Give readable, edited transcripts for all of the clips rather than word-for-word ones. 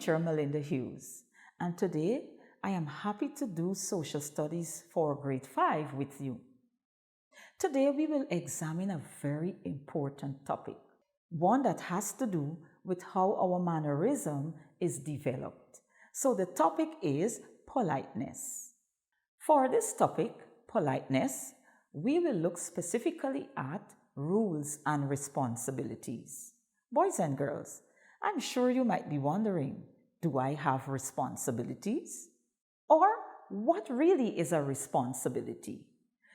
teacher Melinda Hughes, and today I am happy to do social studies for grade 5 with you. Today we will examine a very important topic, one that has to do with how our mannerism is developed. So the topic is politeness. For this topic, politeness, we will look specifically at rules and responsibilities. Boys and girls, I'm sure you might be wondering, do I have responsibilities? Or what really is a responsibility?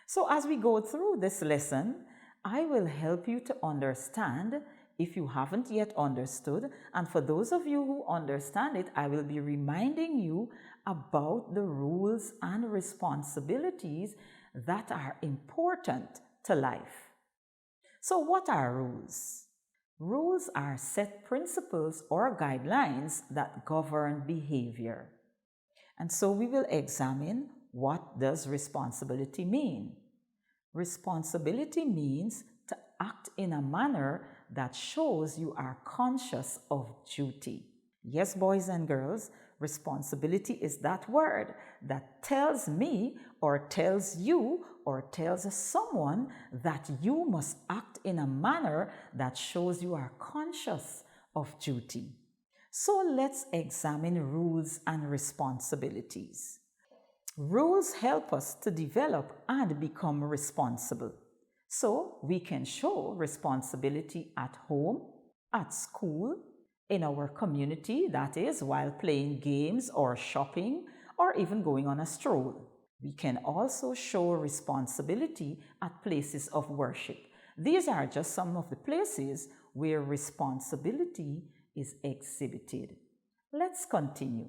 So as we go through this lesson, I will help you to understand if you haven't yet understood, and for those of you who understand it, I will be reminding you about the rules and responsibilities that are important to life. So what are rules? Rules are set principles or guidelines that govern behavior. And so we will examine, what does responsibility mean? Responsibility means to act in a manner that shows you are conscious of duty. Yes, boys and girls, responsibility is that word that tells me or tells you or tells someone that you must act in a manner that shows you are conscious of duty. So let's examine rules and responsibilities. Rules help us to develop and become responsible. So we can show responsibility at home, at school, in our community, that is, while playing games or shopping or even going on a stroll. We can also show responsibility at places of worship. These are just some of the places where responsibility is exhibited. Let's continue.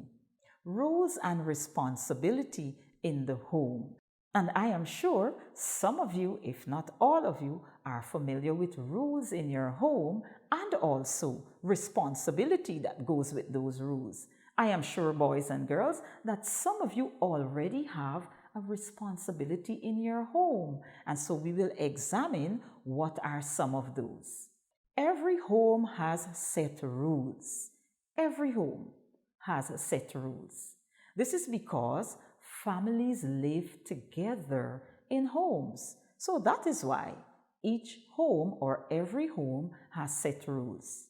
Rules and responsibility in the home. And I am sure some of you, if not all of you, are familiar with rules in your home and also responsibility that goes with those rules. I am sure, boys and girls, that some of you already have a responsibility in your home. And so we will examine what are some of those. Every home has set rules. Every home has set rules. This is because families live together in homes. So that is why each home or every home has set rules.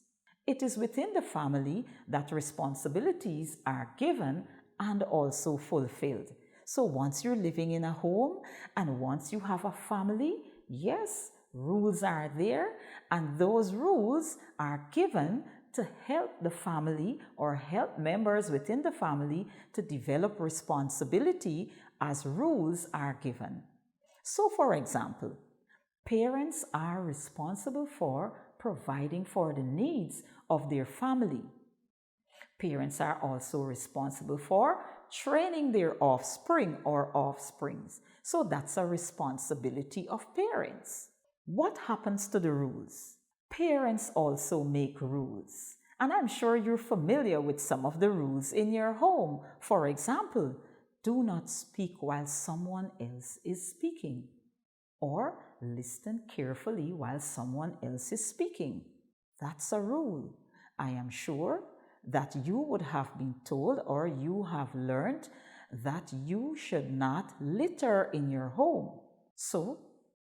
It is within the family that responsibilities are given and also fulfilled. So once you're living in a home and once you have a family, yes, rules are there, and those rules are given to help the family or help members within the family to develop responsibility as rules are given. So for example, parents are responsible for providing for the needs of their family. Parents are also responsible for training their offspring or offsprings. So that's a responsibility of parents. What happens to the rules? Parents also make rules. And I'm sure you're familiar with some of the rules in your home. For example, do not speak while someone else is speaking. Or listen carefully while someone else is speaking. That's a rule. I am sure that you would have been told or you have learned that you should not litter in your home. So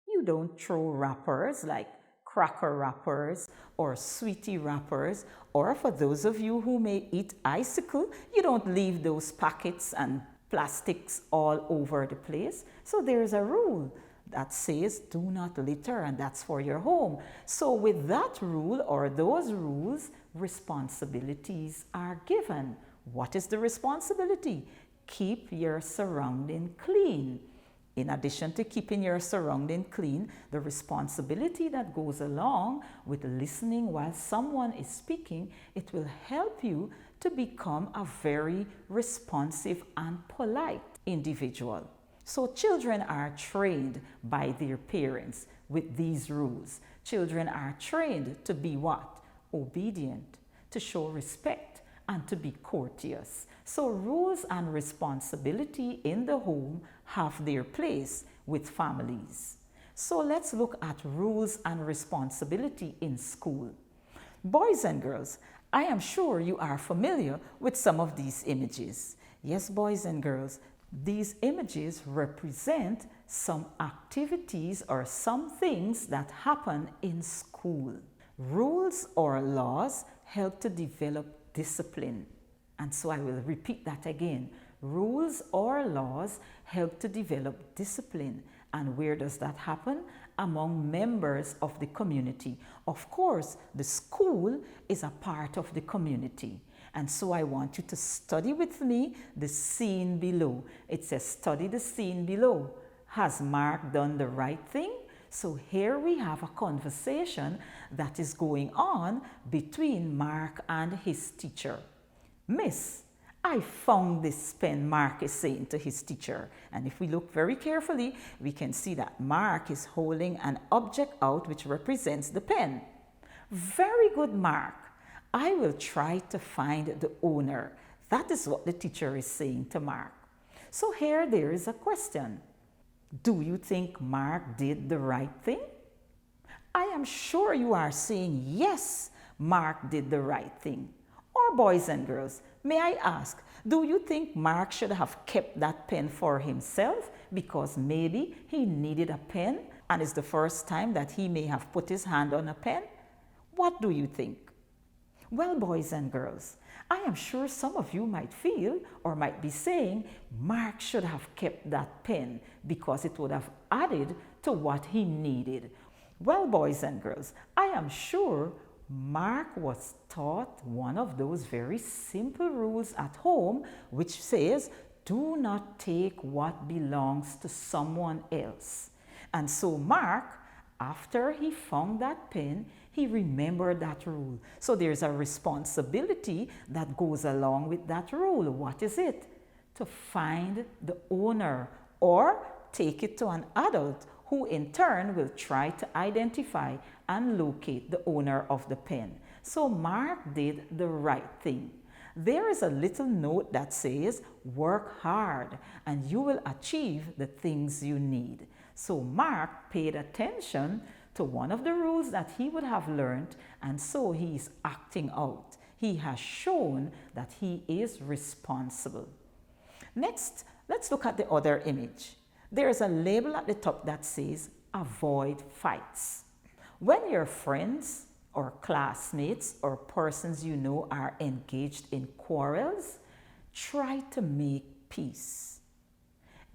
you don't throw wrappers like cracker wrappers or sweetie wrappers, or for those of you who may eat icicle, you don't leave those packets and plastics all over the place. So there's a rule that says do not litter, and that's for your home. So with that rule or those rules, responsibilities are given. What is the responsibility? Keep your surrounding clean. In addition to keeping your surrounding clean, the responsibility that goes along with listening while someone is speaking, it will help you to become a very responsive and polite individual. So children are trained by their parents with these rules. Children are trained to be what? Obedient, to show respect, and to be courteous. So rules and responsibility in the home have their place with families. So let's look at rules and responsibility in school. Boys and girls, I am sure you are familiar with some of these images. Yes, boys and girls, these images represent some activities or some things that happen in school. Rules or laws help to develop discipline. And so I will repeat that again. Rules or laws help to develop discipline. And where does that happen? Among members of the community. Of course, the school is a part of the community. And so I want you to study with me the scene below. It says, study the scene below. Has Mark done the right thing? So here we have a conversation that is going on between Mark and his teacher. Miss, I found this pen, Mark is saying to his teacher. And if we look very carefully, we can see that Mark is holding an object out which represents the pen. Very good, Mark. I will try to find the owner. That is what the teacher is saying to Mark. So here there is a question. Do you think Mark did the right thing? I am sure you are saying yes, Mark did the right thing. Or boys and girls, may I ask, do you think Mark should have kept that pen for himself because maybe he needed a pen and it's the first time that he may have put his hand on a pen? What do you think? Well, boys and girls, I am sure some of you might feel or might be saying Mark should have kept that pen because it would have added to what he needed. Well, boys and girls, I am sure Mark was taught one of those very simple rules at home which says, do not take what belongs to someone else. And so Mark, after he found that pen, he remembered that rule. So there's a responsibility that goes along with that rule. What is it? To find the owner or take it to an adult who in turn will try to identify and locate the owner of the pen. So Mark did the right thing. There is a little note that says, work hard and you will achieve the things you need. So Mark paid attention to one of the rules that he would have learned, and so he is acting out. He has shown that he is responsible. Next, let's look at the other image. There is a label at the top that says, avoid fights. When your friends or classmates or persons you know are engaged in quarrels, try to make peace.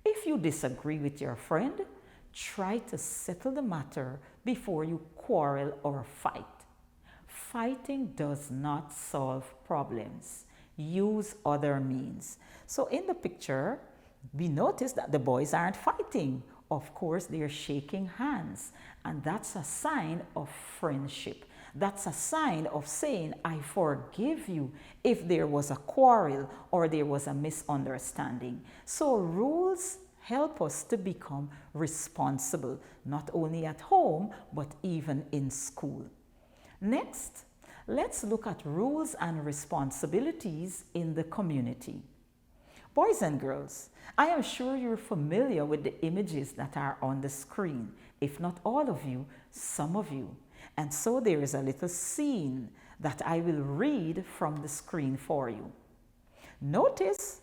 If you disagree with your friend, try to settle the matter before you quarrel or fight. Fighting does not solve problems. Use other means. So in the picture, we notice that the boys aren't fighting. Of course, they're shaking hands. And that's a sign of friendship. That's a sign of saying, I forgive you if there was a quarrel or there was a misunderstanding. So rules help us to become responsible, not only at home, but even in school. Next, let's look at rules and responsibilities in the community. Boys and girls, I am sure you're familiar with the images that are on the screen. If not all of you, some of you. And so there is a little scene that I will read from the screen for you. Notice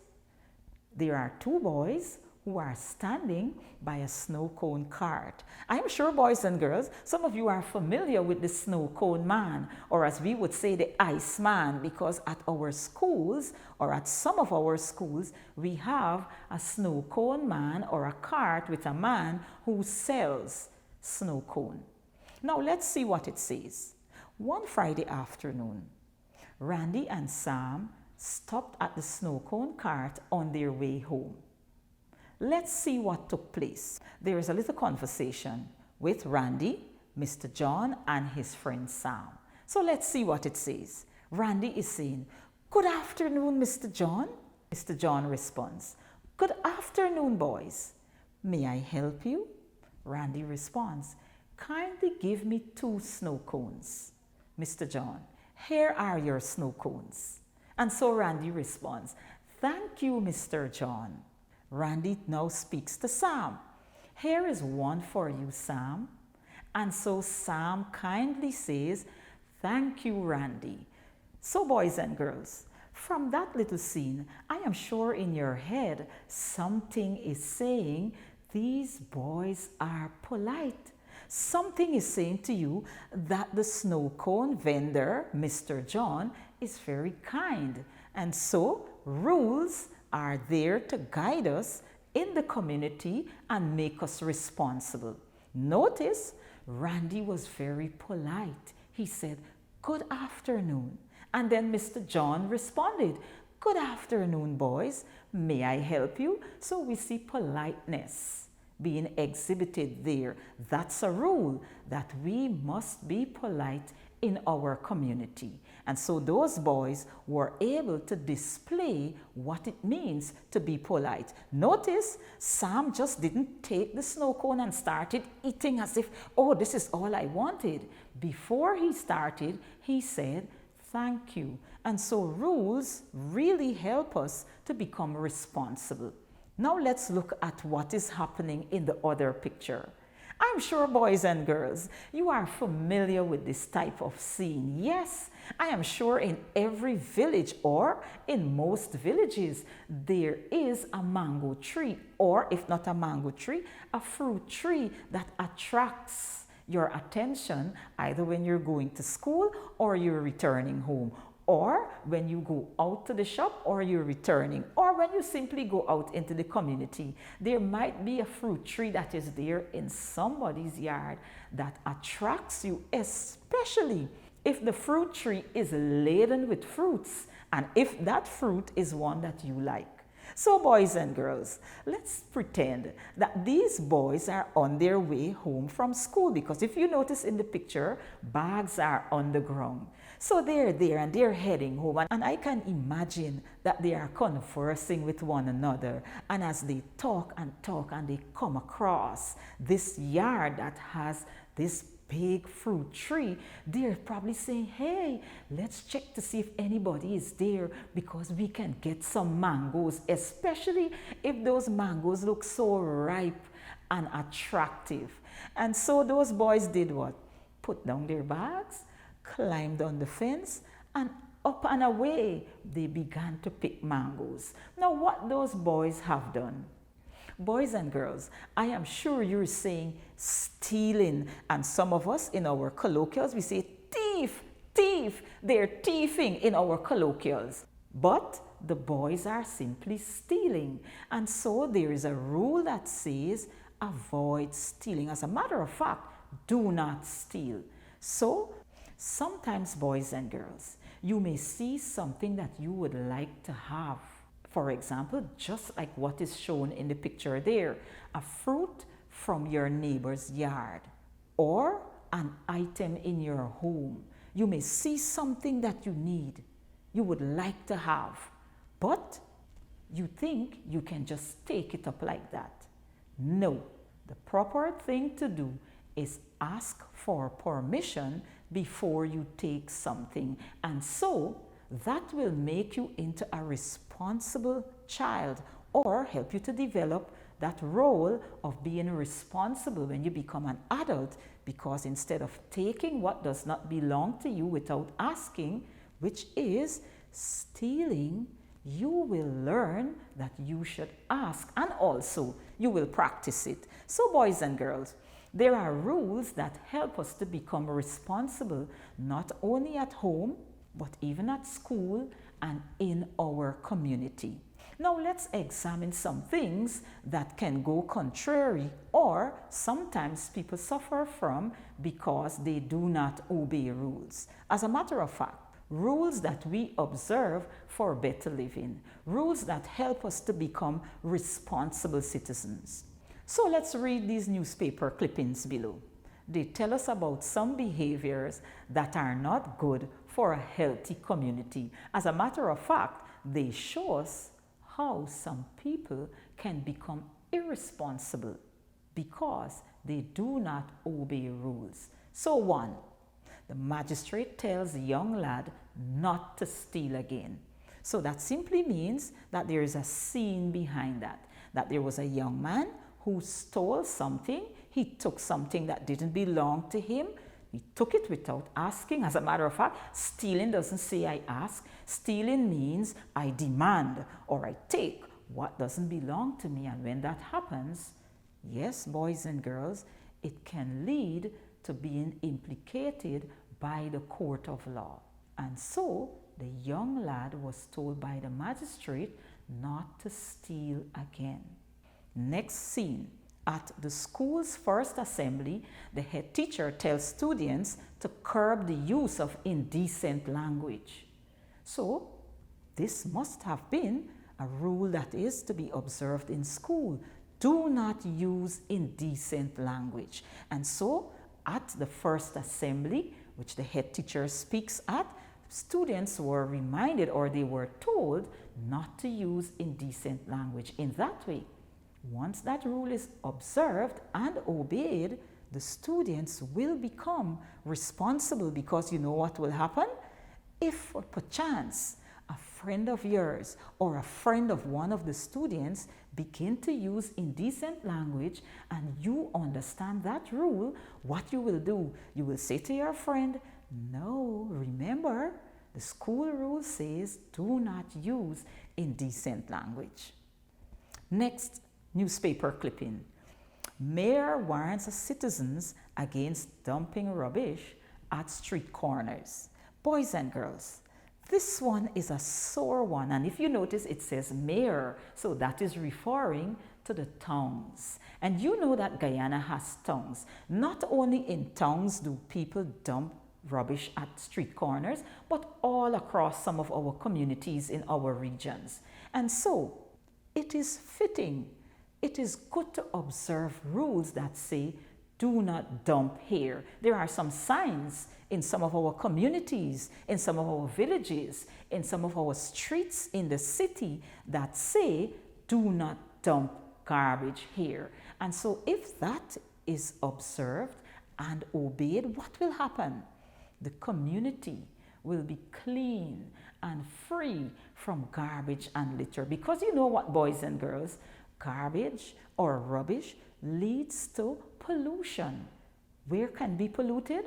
there are two boys who are standing by a snow cone cart. I'm sure, boys and girls, some of you are familiar with the snow cone man, or as we would say, the ice man, because at our schools, or at some of our schools, we have a snow cone man or a cart with a man who sells snow cone. Now let's see what it says. One Friday afternoon, Randy and Sam stopped at the snow cone cart on their way home. Let's see what took place. There is a little conversation with Randy, Mr. John, and his friend Sam. So let's see what it says. Randy is saying, "Good afternoon, Mr. John." Mr. John responds, "Good afternoon, boys. May I help you?" Randy responds, "Kindly give me 2 snow cones." Mr. John, "Here are your snow cones." And so Randy responds, "Thank you, Mr. John." Randy now speaks to Sam. "Here is one for you, Sam." And so Sam kindly says, "Thank you, Randy." So, boys and girls, from that little scene, I am sure in your head something is saying, these boys are polite. Something is saying to you that the snow cone vendor, Mr. John, is very kind. And so, rules are there to guide us in the community and make us responsible. Notice, Randy was very polite. He said, "Good afternoon." And then Mr. John responded, "Good afternoon, boys. May I help you?" So we see politeness being exhibited there. That's a rule that we must be polite in our community. And so those boys were able to display what it means to be polite. Notice, Sam just didn't take the snow cone and started eating as if, oh, this is all I wanted. Before he started, he said, "Thank you." And so rules really help us to become responsible. Now let's look at what is happening in the other picture. I'm sure, boys and girls, you are familiar with this type of scene. Yes, I am sure in every village or in most villages, there is a mango tree, or if not a mango tree, a fruit tree that attracts your attention either when you're going to school or you're returning home, or when you go out to the shop or you're returning, or when you simply go out into the community. There might be a fruit tree that is there in somebody's yard that attracts you, especially if the fruit tree is laden with fruits and if that fruit is one that you like. So, boys and girls, let's pretend that these boys are on their way home from school, because if you notice in the picture, bags are on the ground. So they're there and they're heading home, and I can imagine that they are conversing with one another, and as they talk and they come across this yard that has this big fruit tree, they're probably saying, "Hey, let's check to see if anybody is there because we can get some mangoes," especially if those mangoes look so ripe and attractive. And so those boys did what? Put down their bags, climbed on the fence, and up and away they began to pick mangoes. Now, what those boys have done, boys and girls, I am sure you're saying stealing, and some of us in our colloquials, we say thief, thief. They're thieving in our colloquials. But the boys are simply stealing. And so there is a rule that says avoid stealing. As a matter of fact, do not steal. So sometimes, boys and girls, you may see something that you would like to have. For example, just like what is shown in the picture there, a fruit from your neighbor's yard or an item in your home. You may see something that you need, you would like to have, but you think you can just take it up like that. No, the proper thing to do is ask for permission before you take something, and so that will make you into a responsible child or help you to develop that role of being responsible when you become an adult, because instead of taking what does not belong to you without asking, which is stealing, you will learn that you should ask, and also you will practice it. So, boys and girls, there are rules that help us to become responsible, not only at home, but even at school and in our community. Now let's examine some things that can go contrary, or sometimes people suffer from because they do not obey rules. As a matter of fact, rules that we observe for better living, rules that help us to become responsible citizens. So let's read these newspaper clippings below. They tell us about some behaviors that are not good for a healthy community. As a matter of fact, they show us how some people can become irresponsible because they do not obey rules. So 1, the magistrate tells the young lad not to steal again. So that simply means that there is a scene behind that there was a young man who stole something. He took something that didn't belong to him He took it without asking. As a matter of fact, stealing doesn't say I ask. Stealing means I demand or I take what doesn't belong to me. And when that happens, yes, boys and girls, it can lead to being implicated by the court of law. And so the young lad was told by the magistrate not to steal again. Next scene. At the school's first assembly, the head teacher tells students to curb the use of indecent language. So, this must have been a rule that is to be observed in school. Do not use indecent language. And so, at the first assembly, which the head teacher speaks at, students were reminded or they were told not to use indecent language. In that way, once that rule is observed and obeyed, the students will become responsible, because you know what will happen? If perchance a friend of yours or a friend of one of the students begin to use indecent language and you understand that rule, what you will do? You will say to your friend, no, remember, the school rule says do not use indecent language. Next, newspaper clipping. Mayor warns citizens against dumping rubbish at street corners. Boys and girls, this one is a sore one. And if you notice, it says mayor. So that is referring to the towns. And you know that Guyana has towns. Not only in towns do people dump rubbish at street corners, but all across some of our communities in our regions. And so it is fitting, it is good to observe rules that say, do not dump here. There are some signs in some of our communities, in some of our villages, in some of our streets in the city that say, do not dump garbage here. And so if that is observed and obeyed, what will happen? The community will be clean and free from garbage and litter. Because you know what, boys and girls, garbage or rubbish leads to pollution. Where can be polluted?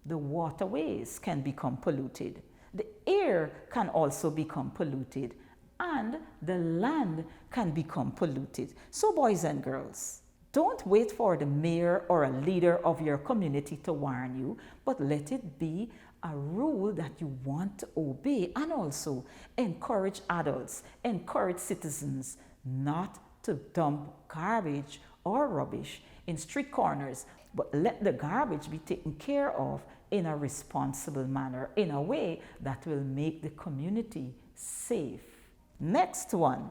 The waterways can become polluted. The air can also become polluted. And the land can become polluted. So boys and girls, don't wait for the mayor or a leader of your community to warn you, but let it be a rule that you want to obey, and also encourage adults, encourage citizens not to dump garbage or rubbish in street corners, but let the garbage be taken care of in a responsible manner, in a way that will make the community safe. Next one,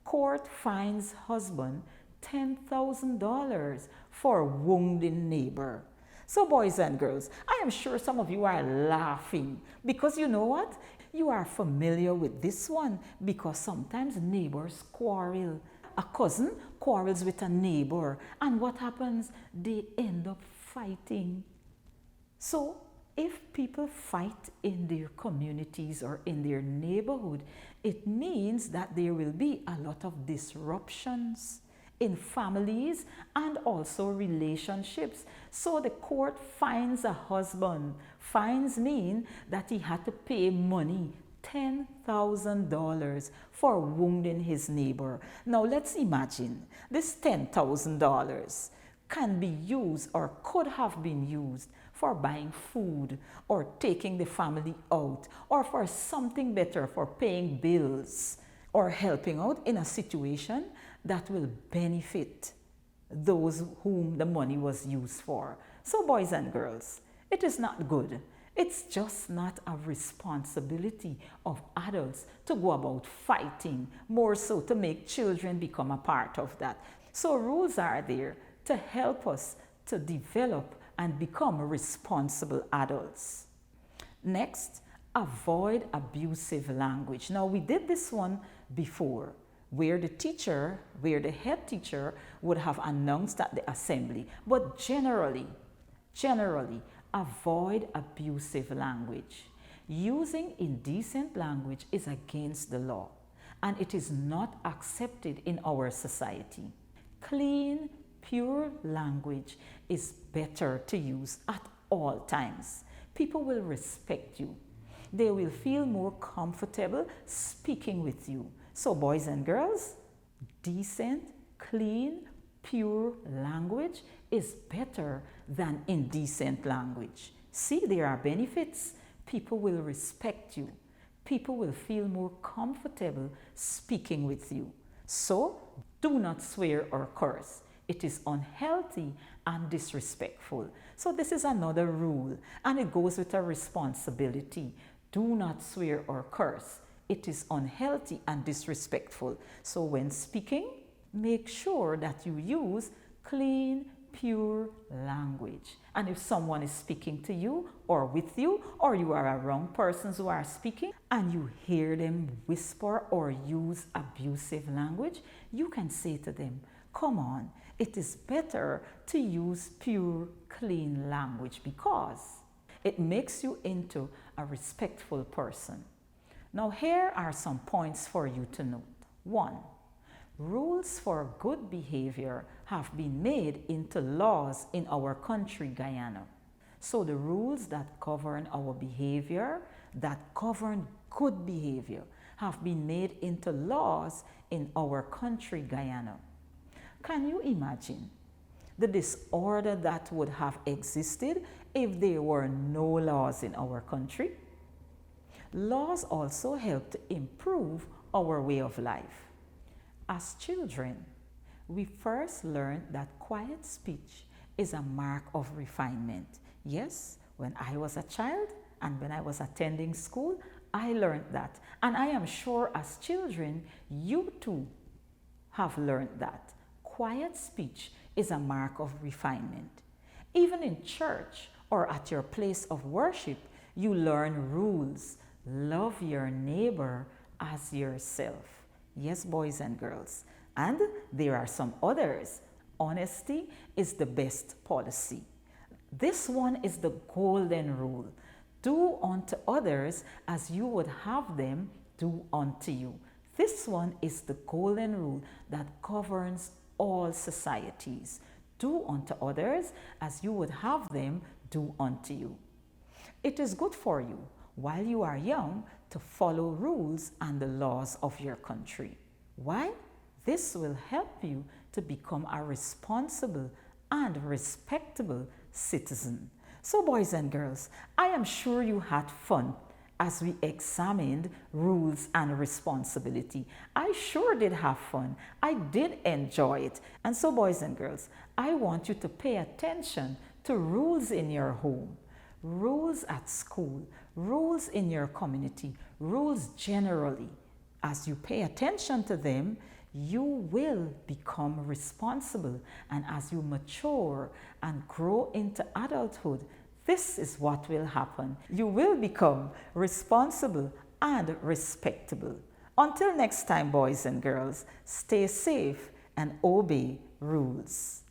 court fines husband $10,000 for wounding neighbor. So boys and girls, I am sure some of you are laughing because you know what? You are familiar with this one because sometimes neighbors quarrel. A cousin quarrels with a neighbor, and what happens? They end up fighting. So if people fight in their communities or in their neighborhood, it means that there will be a lot of disruptions in families and also relationships. So the court fines a husband. Fines mean that he had to pay money, $10,000 for wounding his neighbor. Now let's imagine this $10,000 can be used or could have been used for buying food or taking the family out or for something better, for paying bills or helping out in a situation that will benefit those whom the money was used for. So boys and girls, it is not good. It's just not a responsibility of adults to go about fighting, more so to make children become a part of that. So rules are there to help us to develop and become responsible adults. Next, avoid abusive language. Now we did this one before, where the head teacher would have announced at the assembly. But generally, avoid abusive language. Using indecent language is against the law, and it is not accepted in our society. Clean, pure language is better to use at all times. People will respect you. They will feel more comfortable speaking with you. So, boys and girls, decent, clean, pure language is better than indecent language. See, there are benefits. People will respect you. People will feel more comfortable speaking with you. So, do not swear or curse. It is unhealthy and disrespectful. So, this is another rule, and it goes with a responsibility. Do not swear or curse. It is unhealthy and disrespectful. So, when speaking, make sure that you use clean, pure language. And if someone is speaking to you or with you, or you are around persons who are speaking and you hear them whisper or use abusive language, you can say to them, come on, it is better to use pure, clean language because it makes you into a respectful person. Now, here are some points for you to note. 1. Rules for good behavior have been made into laws in our country, Guyana. So the rules that govern our behavior, that govern good behavior, have been made into laws in our country, Guyana. Can you imagine the disorder that would have existed if there were no laws in our country? Laws also help to improve our way of life. As children, we first learned that quiet speech is a mark of refinement. Yes, when I was a child and when I was attending school, I learned that. And I am sure as children, you too have learned that. Quiet speech is a mark of refinement. Even in church or at your place of worship, you learn rules. Love your neighbor as yourself. Yes, boys and girls. And there are some others. Honesty is the best policy. This one is the golden rule. Do unto others as you would have them do unto you. This one is the golden rule that governs all societies. Do unto others as you would have them do unto you. It is good for you, while you are young, to follow rules and the laws of your country. Why? This will help you to become a responsible and respectable citizen. So, boys and girls, I am sure you had fun as we examined rules and responsibility. I sure did have fun. I did enjoy it. And so, boys and girls, I want you to pay attention to rules in your home, rules at school, rules in your community, rules generally. As you pay attention to them, you will become responsible. And as you mature and grow into adulthood, this is what will happen. You will become responsible and respectable. Until next time, boys and girls, stay safe and obey rules.